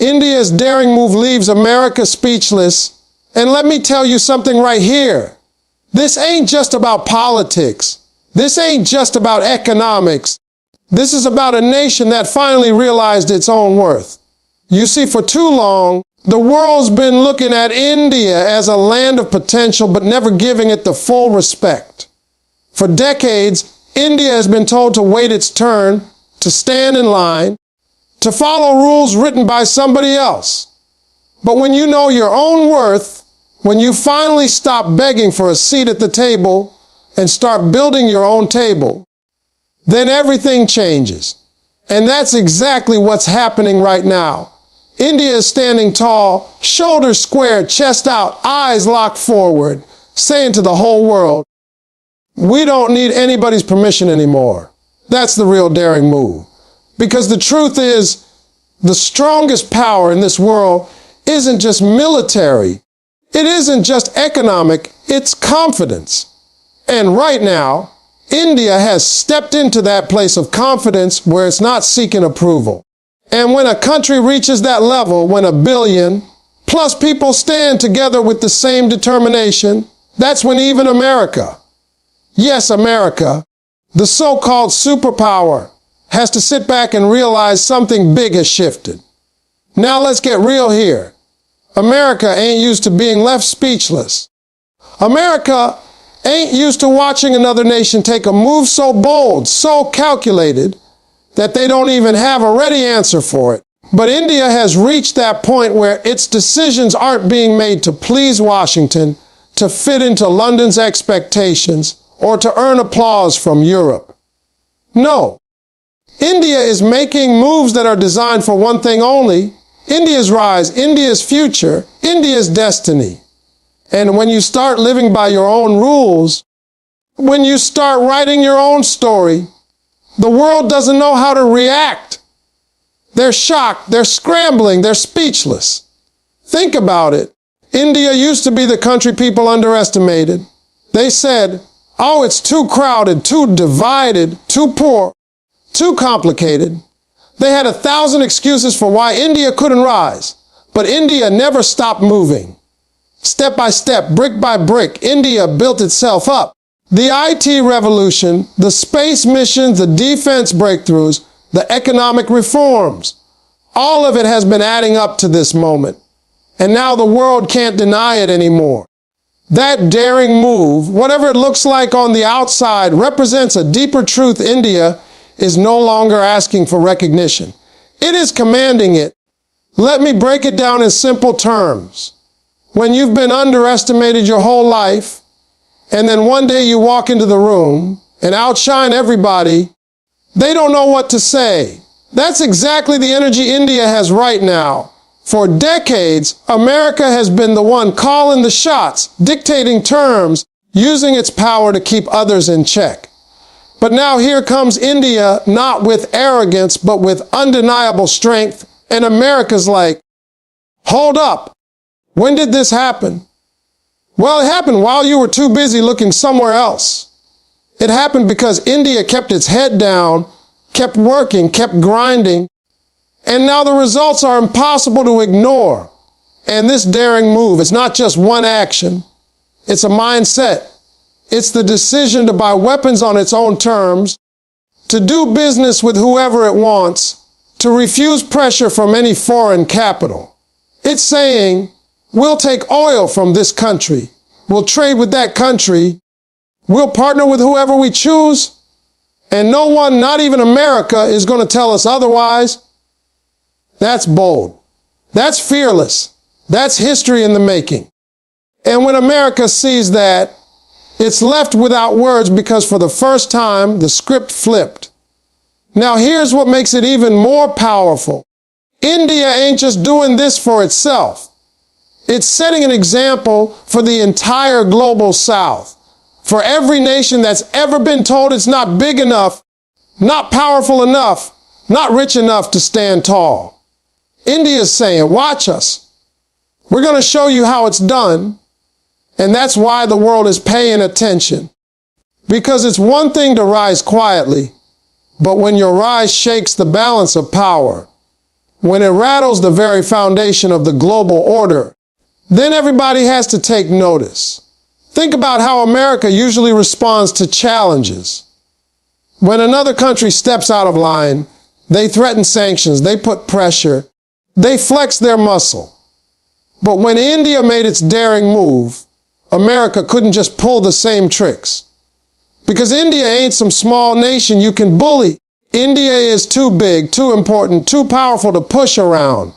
India's daring move leaves America speechless. And let me tell you something right here. This ain't just about politics. This ain't just about economics. This is about a nation that finally realized its own worth. You see, for too long, the world's been looking at India as a land of potential, but never giving it the full respect. For decades, India has been told to wait its turn, to stand in line, to follow rules written by somebody else. But when you know your own worth, when you finally stop begging for a seat at the table and start building your own table, then everything changes. And that's exactly what's happening right now. India is standing tall, shoulders squared, chest out, eyes locked forward, saying to the whole world, we don't need anybody's permission anymore. That's the real daring move. Because the truth is, the strongest power in this world isn't just military. It isn't just economic, it's confidence. And right now, India has stepped into that place of confidence where it's not seeking approval. And when a country reaches that level, when 1 billion plus people stand together with the same determination, that's when even America, yes, America, the so-called superpower, has to sit back and realize something big has shifted. Now let's get real here. America ain't used to being left speechless. America ain't used to watching another nation take a move so bold, so calculated, that they don't even have a ready answer for it. But India has reached that point where its decisions aren't being made to please Washington, to fit into London's expectations, or to earn applause from Europe. No. India is making moves that are designed for one thing only: India's rise, India's future, India's destiny. And when you start living by your own rules, when you start writing your own story, the world doesn't know how to react. They're shocked, they're scrambling, they're speechless. Think about it. India used to be the country people underestimated. They said, oh, it's too crowded, too divided, too poor, too complicated. They had 1,000 excuses for why India couldn't rise. But India never stopped moving. Step by step, brick by brick, India built itself up. The IT revolution, the space missions, the defense breakthroughs, the economic reforms, all of it has been adding up to this moment. And now the world can't deny it anymore. That daring move, whatever it looks like on the outside, represents a deeper truth. India is no longer asking for recognition. It is commanding it. Let me break it down in simple terms. When you've been underestimated your whole life, and then one day you walk into the room and outshine everybody, they don't know what to say. That's exactly the energy India has right now. For decades, America has been the one calling the shots, dictating terms, using its power to keep others in check. But now here comes India, not with arrogance, but with undeniable strength. And America's like, hold up. When did this happen? Well, it happened while you were too busy looking somewhere else. It happened because India kept its head down, kept working, kept grinding, and now the results are impossible to ignore. And this daring move, it's not just one action, it's a mindset. It's the decision to buy weapons on its own terms, to do business with whoever it wants, to refuse pressure from any foreign capital. It's saying, we'll take oil from this country, we'll trade with that country, we'll partner with whoever we choose, and no one, not even America, is going to tell us otherwise. That's bold. That's fearless. That's history in the making. And when America sees that, it's left without words because for the first time, the script flipped. Now here's what makes it even more powerful. India ain't just doing this for itself. It's setting an example for the entire global South. For every nation that's ever been told it's not big enough, not powerful enough, not rich enough to stand tall. India's saying, watch us. We're going to show you how it's done. And that's why the world is paying attention. Because it's one thing to rise quietly, but when your rise shakes the balance of power, when it rattles the very foundation of the global order, then everybody has to take notice. Think about how America usually responds to challenges. When another country steps out of line, they threaten sanctions, they put pressure, they flex their muscle. But when India made its daring move, America couldn't just pull the same tricks. Because India ain't some small nation you can bully. India is too big, too important, too powerful to push around.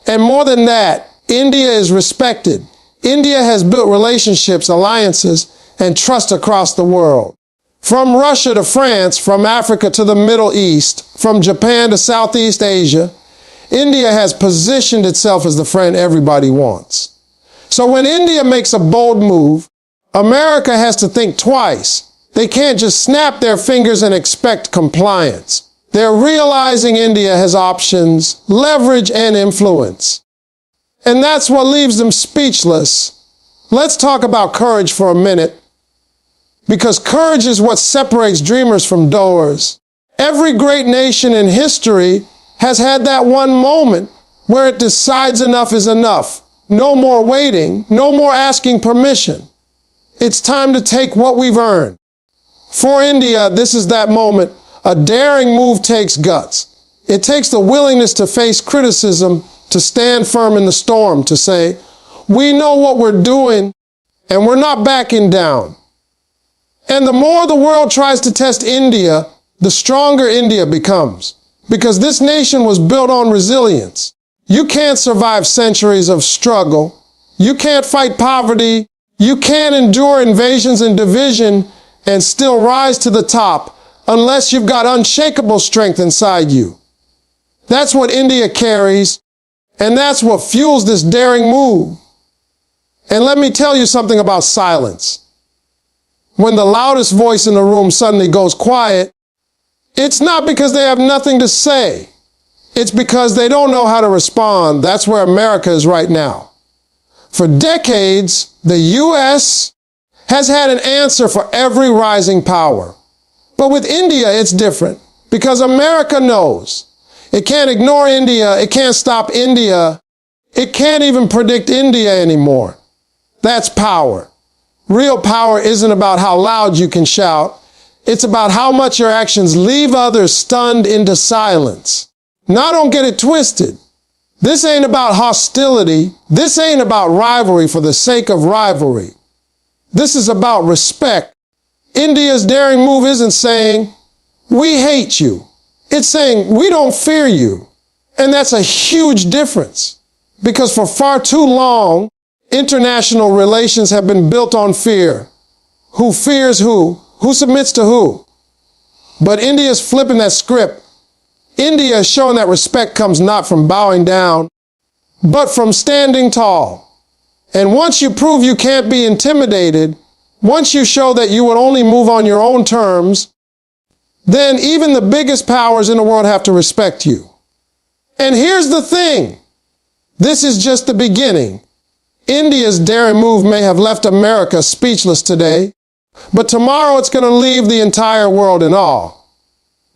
And more than that, India is respected. India has built relationships, alliances, and trust across the world. From Russia to France, from Africa to the Middle East, from Japan to Southeast Asia, India has positioned itself as the friend everybody wants. So when India makes a bold move, America has to think twice. They can't just snap their fingers and expect compliance. They're realizing India has options, leverage, and influence. And that's what leaves them speechless. Let's talk about courage for a minute, because courage is what separates dreamers from doers. Every great nation in history has had that one moment where it decides enough is enough. No more waiting, no more asking permission. It's time to take what we've earned. For India, this is that moment. A daring move takes guts. It takes the willingness to face criticism, to stand firm in the storm, to say, we know what we're doing and we're not backing down. And the more the world tries to test India, the stronger India becomes. Because this nation was built on resilience. You can't survive centuries of struggle. You can't fight poverty. You can't endure invasions and division and still rise to the top unless you've got unshakable strength inside you. That's what India carries, and that's what fuels this daring move. And let me tell you something about silence. When the loudest voice in the room suddenly goes quiet, it's not because they have nothing to say. It's because they don't know how to respond. That's where America is right now. For decades, the U.S. has had an answer for every rising power. But with India, it's different, because America knows. It can't ignore India. It can't stop India. It can't even predict India anymore. That's power. Real power isn't about how loud you can shout. It's about how much your actions leave others stunned into silence. Now don't get it twisted. This ain't about hostility. This ain't about rivalry for the sake of rivalry. This is about respect. India's daring move isn't saying, we hate you. It's saying, we don't fear you. And that's a huge difference. Because for far too long, international relations have been built on fear. Who fears who? Who submits to who? But India's flipping that script. India is showing that respect comes not from bowing down, but from standing tall. And once you prove you can't be intimidated, once you show that you would only move on your own terms, then even the biggest powers in the world have to respect you. And here's the thing. This is just the beginning. India's daring move may have left America speechless today, but tomorrow it's going to leave the entire world in awe.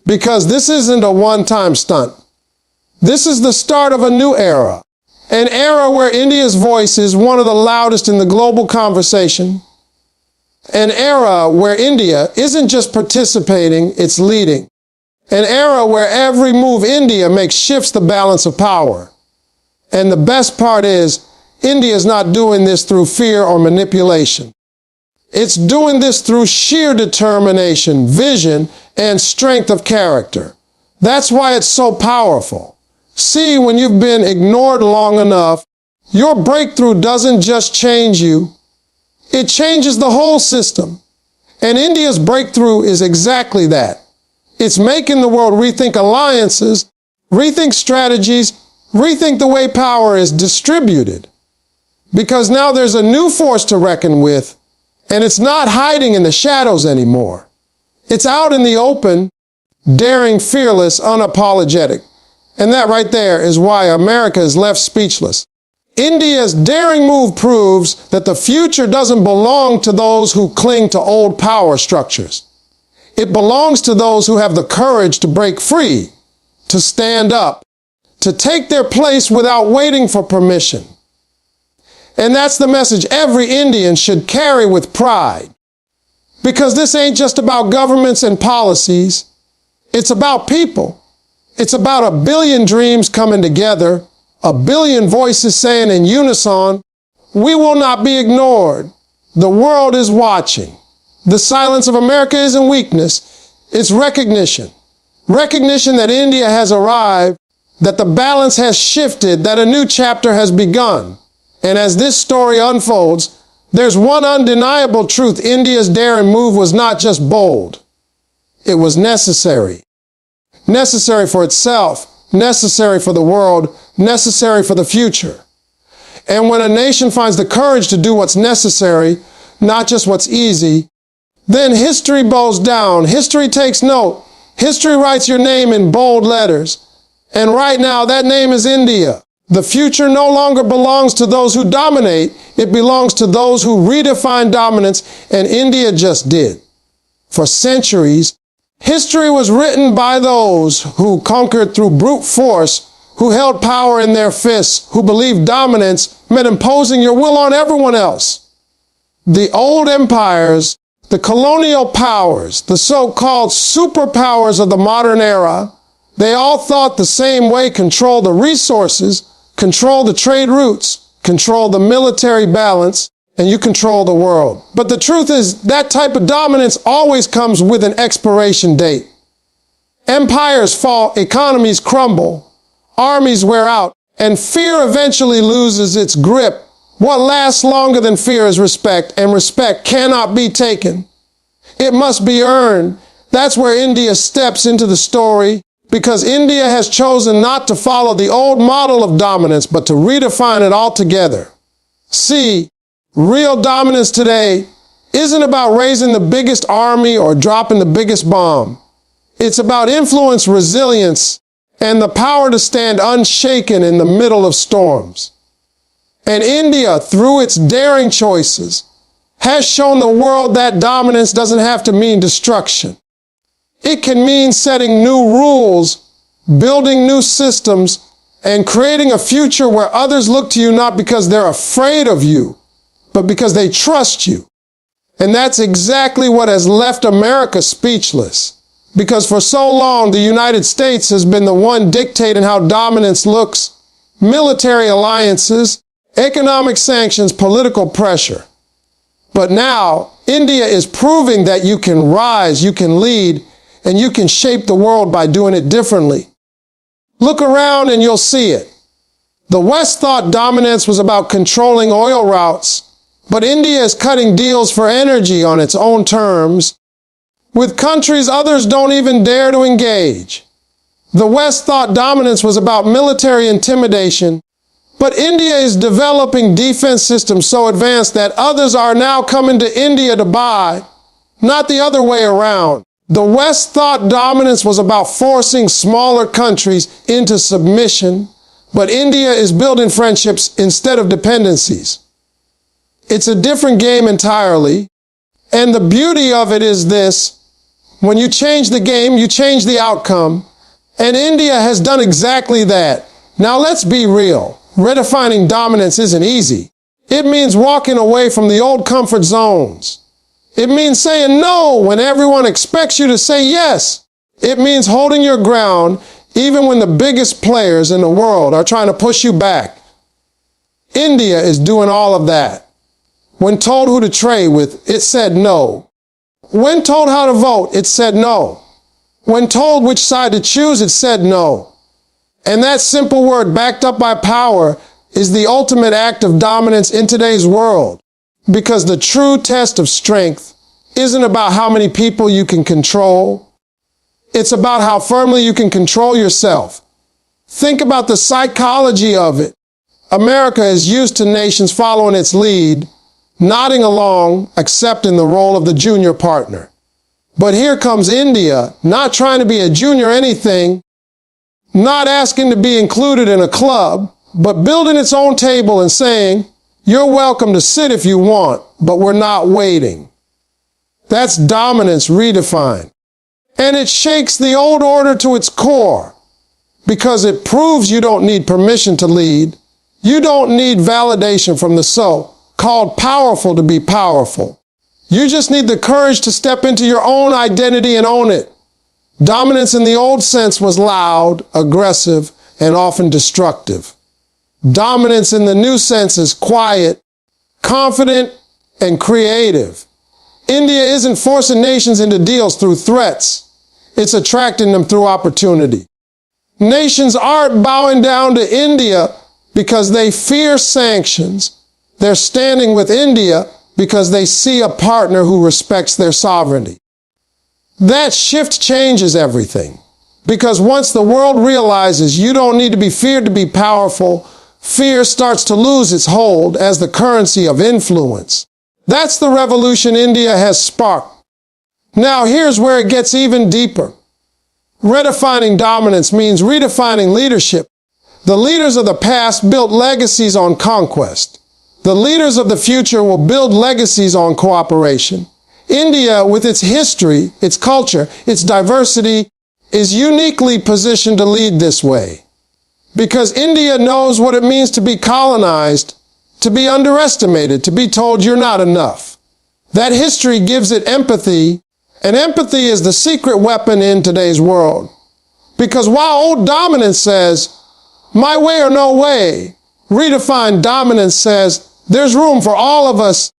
Because this isn't a one-time stunt. This is the start of a new era. An era where India's voice is one of the loudest in the global conversation. An era where India isn't just participating, it's leading. An era where every move India makes shifts the balance of power. And the best part is, India is not doing this through fear or manipulation. It's doing this through sheer determination, vision, and strength of character. That's why it's so powerful. See, when you've been ignored long enough, your breakthrough doesn't just change you. It changes the whole system. And India's breakthrough is exactly that. It's making the world rethink alliances, rethink strategies, rethink the way power is distributed. Because now there's a new force to reckon with, and it's not hiding in the shadows anymore. It's out in the open, daring, fearless, unapologetic. And that right there is why America is left speechless. India's daring move proves that the future doesn't belong to those who cling to old power structures. It belongs to those who have the courage to break free, to stand up, to take their place without waiting for permission. And that's the message every Indian should carry with pride. Because this ain't just about governments and policies. It's about people. It's about a billion dreams coming together, a billion voices saying in unison, we will not be ignored. The world is watching. The silence of America isn't weakness. It's recognition. Recognition that India has arrived, that the balance has shifted, that a new chapter has begun. And as this story unfolds, there's one undeniable truth. India's daring move was not just bold. It was necessary. Necessary for itself, necessary for the world, necessary for the future. And when a nation finds the courage to do what's necessary, not just what's easy, then history bows down. History takes note. History writes your name in bold letters. And right now, that name is India. The future no longer belongs to those who dominate. It belongs to those who redefine dominance, and India just did. For centuries, history was written by those who conquered through brute force, who held power in their fists, who believed dominance meant imposing your will on everyone else. The old empires, the colonial powers, the so-called superpowers of the modern era, they all thought the same way: control the resources, control the trade routes, control the military balance, and you control the world. But the truth is, that type of dominance always comes with an expiration date. Empires fall, economies crumble, armies wear out, and fear eventually loses its grip. What lasts longer than fear is respect, and respect cannot be taken. It must be earned. That's where India steps into the story, because India has chosen not to follow the old model of dominance, but to redefine it altogether. See, real dominance today isn't about raising the biggest army or dropping the biggest bomb. It's about influence, resilience, and the power to stand unshaken in the middle of storms. And India, through its daring choices, has shown the world that dominance doesn't have to mean destruction. It can mean setting new rules, building new systems, and creating a future where others look to you not because they're afraid of you, but because they trust you. And that's exactly what has left America speechless. Because for so long, the United States has been the one dictating how dominance looks: military alliances, economic sanctions, political pressure. But now, India is proving that you can rise, you can lead, and you can shape the world by doing it differently. Look around and you'll see it. The West thought dominance was about controlling oil routes, but India is cutting deals for energy on its own terms with countries others don't even dare to engage. The West thought dominance was about military intimidation, but India is developing defense systems so advanced that others are now coming to India to buy, not the other way around. The West thought dominance was about forcing smaller countries into submission, but India is building friendships instead of dependencies. It's a different game entirely, and the beauty of it is this: when you change the game, you change the outcome, and India has done exactly that. Now let's be real. Redefining dominance isn't easy. It means walking away from the old comfort zones. It means saying no when everyone expects you to say yes. It means holding your ground even when the biggest players in the world are trying to push you back. India is doing all of that. When told who to trade with, it said no. When told how to vote, it said no. When told which side to choose, it said no. And that simple word, backed up by power, is the ultimate act of dominance in today's world. Because the true test of strength isn't about how many people you can control. It's about how firmly you can control yourself. Think about the psychology of it. America is used to nations following its lead, nodding along, accepting the role of the junior partner. But here comes India, not trying to be a junior anything, not asking to be included in a club, but building its own table and saying, you're welcome to sit if you want, but we're not waiting. That's dominance redefined. And it shakes the old order to its core. because it proves you don't need permission to lead. You don't need validation from the so-called powerful to be powerful. You just need the courage to step into your own identity and own it. Dominance in the old sense was loud, aggressive, and often destructive. Dominance in the new sense is quiet, confident, and creative. India isn't forcing nations into deals through threats. It's attracting them through opportunity. Nations aren't bowing down to India because they fear sanctions. They're standing with India because they see a partner who respects their sovereignty. That shift changes everything. Because once the world realizes you don't need to be feared to be powerful, fear starts to lose its hold as the currency of influence. That's the revolution India has sparked. Now here's where it gets even deeper. Redefining dominance means redefining leadership. The leaders of the past built legacies on conquest. The leaders of the future will build legacies on cooperation. India, with its history, its culture, its diversity, is uniquely positioned to lead this way. Because India knows what it means to be colonized, to be underestimated, to be told you're not enough. That history gives it empathy, and empathy is the secret weapon in today's world. Because while old dominance says, my way or no way, redefined dominance says, there's room for all of us,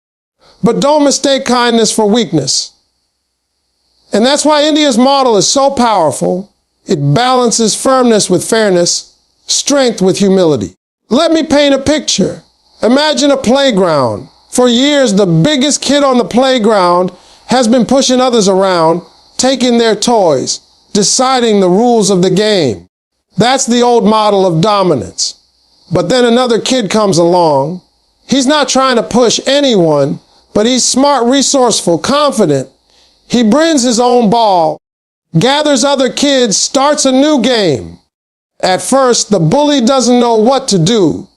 but don't mistake kindness for weakness. And that's why India's model is so powerful. It balances firmness with fairness, strength with humility. Let me paint a picture. Imagine a playground. For years, the biggest kid on the playground has been pushing others around, taking their toys, deciding the rules of the game. That's the old model of dominance. But then another kid comes along. He's not trying to push anyone, but he's smart, resourceful, confident. He brings his own ball, gathers other kids, starts a new game. At first, the bully doesn't know what to do.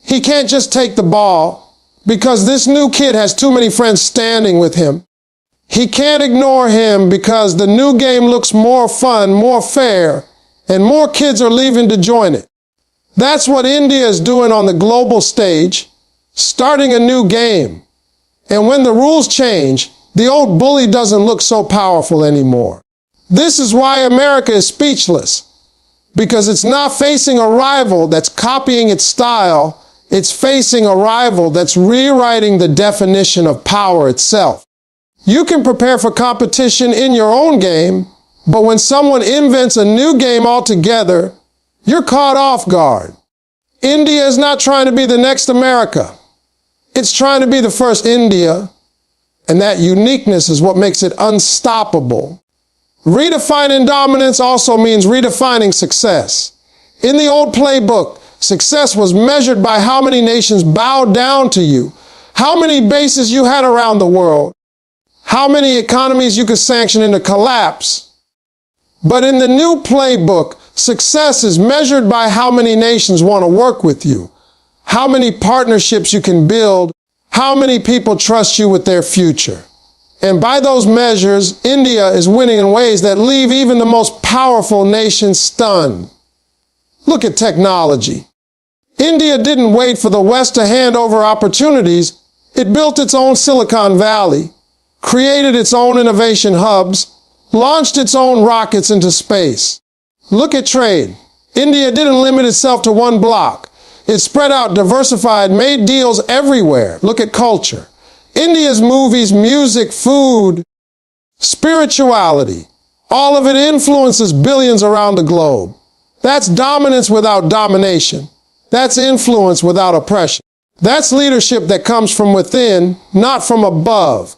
He can't just take the ball because this new kid has too many friends standing with him. He can't ignore him because the new game looks more fun, more fair, and more kids are leaving to join it. That's what India is doing on the global stage, starting a new game. And when the rules change, the old bully doesn't look so powerful anymore. This is why America is speechless, because it's not facing a rival that's copying its style. It's facing a rival that's rewriting the definition of power itself. You can prepare for competition in your own game, but when someone invents a new game altogether, you're caught off guard. India is not trying to be the next America. It's trying to be the first India, and that uniqueness is what makes it unstoppable. Redefining dominance also means redefining success. In the old playbook, success was measured by how many nations bowed down to you, how many bases you had around the world, how many economies you could sanction into collapse. But in the new playbook, success is measured by how many nations want to work with you, how many partnerships you can build, how many people trust you with their future. And by those measures, India is winning in ways that leave even the most powerful nations stunned. Look at technology. India didn't wait for the West to hand over opportunities. It built its own Silicon Valley, created its own innovation hubs, launched its own rockets into space. Look at trade. India didn't limit itself to one block. It spread out, diversified, made deals everywhere. Look at culture. India's movies, music, food, spirituality, all of it influences billions around the globe. That's dominance without domination. That's influence without oppression. That's leadership that comes from within, not from above.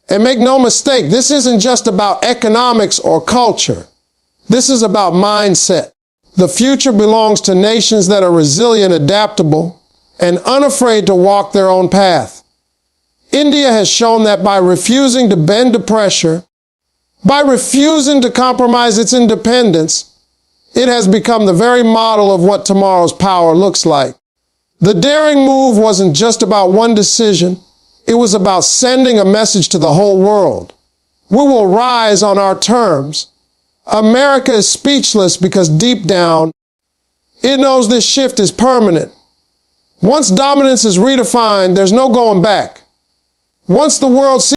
And make no mistake, this isn't just about economics or culture. This is about mindset. The future belongs to nations that are resilient, adaptable, and unafraid to walk their own path. India has shown that by refusing to bend to pressure, by refusing to compromise its independence, it has become the very model of what tomorrow's power looks like. The daring move wasn't just about one decision. It was about sending a message to the whole world. We will rise on our terms. America is speechless because deep down, it knows this shift is permanent. Once dominance is redefined, there's no going back. Once the world sees